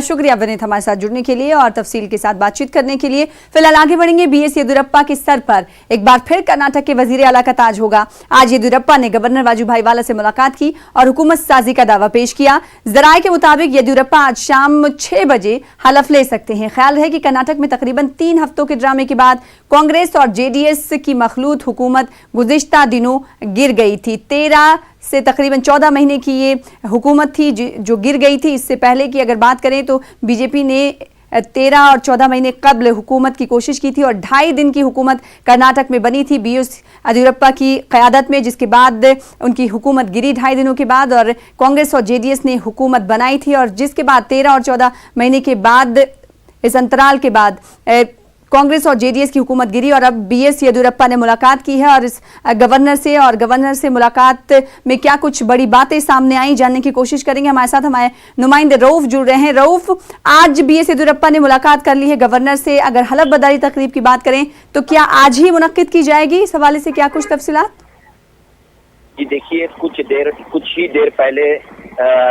शुक्रिया विनीत हमारे साथ जुड़ने के लिए और तफसील के साथ बातचीत करने के लिए। फिलहाल आगे बढ़ेंगे। बीएस येदियुरप्पा के सर पर एक बार फिर कर्नाटक के वजीर आला का ताज होगा। आज येदियुरप्पा ने गवर्नर वाजुभाई वाला से मुलाकात की और हुकूमत साजी का दावा पेश किया। जराये के मुताबिक येदियुरप्पा आज शाम 6 बजे हलफ ले सकते हैं। ख्याल है कि कर्नाटक में तकरीबन 3 हफ्तों के ड्रामे के बाद कांग्रेस और जेडीएस की मखलूत हुकूमत गुज़िश्ता दिनों गिर गई थी। 13 से तकरीबन 14 महीने की ये हुकूमत थी जो गिर गई थी। इससे पहले की अगर बात करें तो बीजेपी ने 13 और 14 महीने कबल हुकूमत की कोशिश की थी और 2.5 दिन की हुकूमत कर्नाटक में बनी थी बीएस येदियुरप्पा की क़यादत में, जिसके बाद उनकी हुकूमत गिरी 2.5 दिनों के बाद और कांग्रेस और जेडीएस ने हुकूमत बनाई थी। और जिसके बाद 13 और 14 महीने के बाद, इस अंतराल के बाद कांग्रेस और जेडीएस की हुकूमत गिरी और अब बीएस येदियुरप्पा ने मुलाकात की है और इस गवर्नर से मुलाकात में क्या कुछ बड़ी बातें सामने आई, जानने की कोशिश करेंगे। हमारे साथ हमारे नुमाइंदे रऊफ जुड़ रहे हैं। रऊफ, आज बीएस येदियुरप्पा ने मुलाकात कर ली है गवर्नर से। अगर हलफ बर्दारी तकरीब की बात करें तो क्या आज ही मुनक्किद की जाएगी? इस हवाले से क्या कुछ तफसीलात? जी देखिए, कुछ ही देर पहले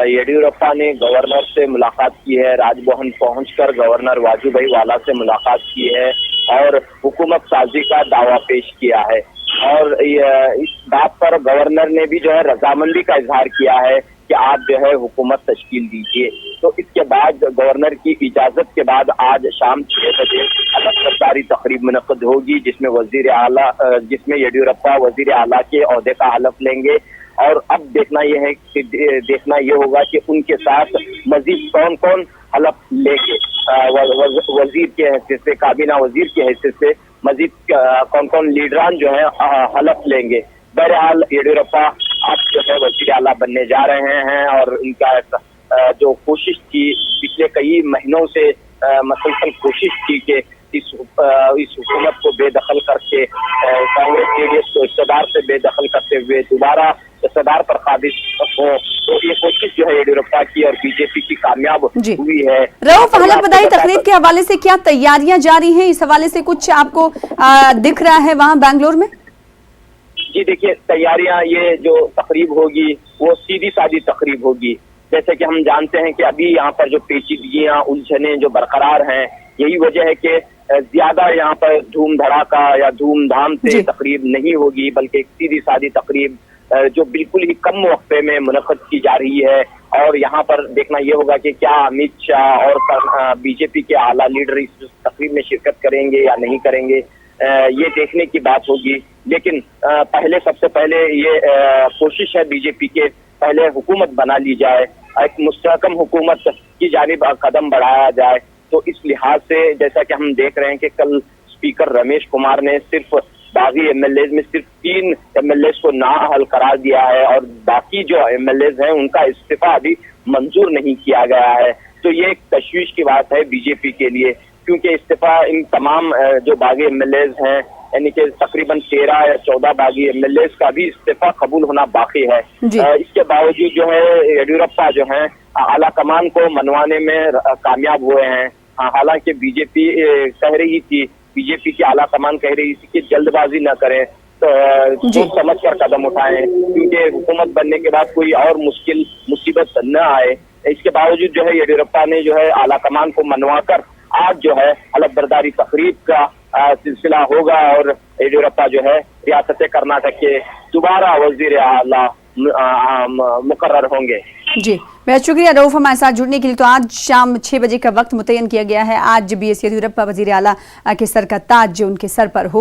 येदियुरप्पा ने गवर्नर से मुलाकात की है। राजभवन पहुंचकर गवर्नर वाजुभाई वाला से मुलाकात की है और हुकूमत साजी का दावा पेश किया है। और इस बात पर गवर्नर ने भी जो है रजामंदी का इजहार किया है कि आप जो है हुकूमत तश्कील दीजिए। तो इसके बाद गवर्नर की इजाजत के बाद आज शाम 6 बजे हलफ बर्दारी तकरीब मुनक़द होगी, जिसमें येदियुरप्पा वजीर आला के ओहदे का हलफ लेंगे। और अब देखना ये होगा कि उनके साथ मजीद कौन कौन हलफ लेंगे। वजीर के हैसियत से, काबीना वजीर की हैसियत से मजीद कौन कौन लीडरान जो है हलफ लेंगे। बहरहाल येदियुरप्पा अब जो है वजीर आला बनने जा रहे हैं और इनका जो कोशिश थी पिछले कई महीनों से मसलसल कोशिश की कि इस हुकूमत को बेदखल करके कांग्रेस जेडीएस को इक़्तिदार से बेदखल करते हुए दोबारा इक़्तिदार पर काबिज हो, तो ये कोशिश जो है येदियुरप्पा की और बीजेपी की कामयाब हुई है। रऊफ, हलफ बर्दारी तकरीब के हवाले से क्या तैयारियां जारी हैं? इस हवाले से कुछ आपको दिख रहा है वहाँ बेंगलोर में? जी देखिए, तैयारियां, ये जो तकरीब होगी वो सीधी सादी तकरीब होगी। जैसे कि हम जानते हैं कि अभी यहाँ पर जो पेचीदगियां, उलझने जो बरकरार हैं, यही वजह है कि ज्यादा यहाँ पर धूम धड़ाका या धूमधाम से तकरीब नहीं होगी, बल्कि एक सीधी सादी तकरीब जो बिल्कुल ही कम वक्फे में मुनक़द की जा रही है। और यहाँ पर देखना ये होगा कि क्या अमित शाह और बीजेपी के आला लीडर इस तकरीब में शिरकत करेंगे या नहीं करेंगे, ये देखने की बात होगी। लेकिन सबसे पहले ये कोशिश है बीजेपी के, पहले हुकूमत बना ली जाए, एक मुस्तहकम हुकूमत की जानिब कदम बढ़ाया जाए। तो इस लिहाज से जैसा कि हम देख रहे हैं कि कल स्पीकर रमेश कुमार ने सिर्फ बागी एमएलए में सिर्फ 3 एमएलए को नाअहल करार दिया है और बाकी जो एमएलए हैं उनका इस्तीफा अभी मंजूर नहीं किया गया है। तो ये एक तशवीश की बात है बीजेपी के लिए, क्योंकि इस्तीफा इन तमाम जो बागी एमएलए हैं, यानी कि तकरीबन 13 या 14 बागी एमएलए का भी इस्तीफा कबूल होना बाकी है। इसके बावजूद जो है येदियुरप्पा जो है आला कमान को मनवाने में कामयाब हुए हैं। हालांकि बीजेपी कह रही थी, बीजेपी की आला कमान कह रही थी कि जल्दबाजी न करें, तो सोच समझ कर कदम उठाएं, क्योंकि हुकूमत बनने के बाद कोई और मुसीबत न आए। इसके बावजूद जो है येदियुरप्पा ने जो है आला कमान को मनवाकर आज जो है हलफ बर्दारी तकरीब का सिलसिला होगा और येदियुरप्पा जो है रियासत कर्नाटक के दोबारा वजीर आला मुकर्रर होंगे। जी, बहुत शुक्रिया रऊफ हमारे साथ जुड़ने के लिए। तो आज शाम 6 बजे का वक्त मुतय्यन किया गया है। आज बीएस येदियुरप्पा वजीर आला के सर का ताज जो उनके सर पर होगा।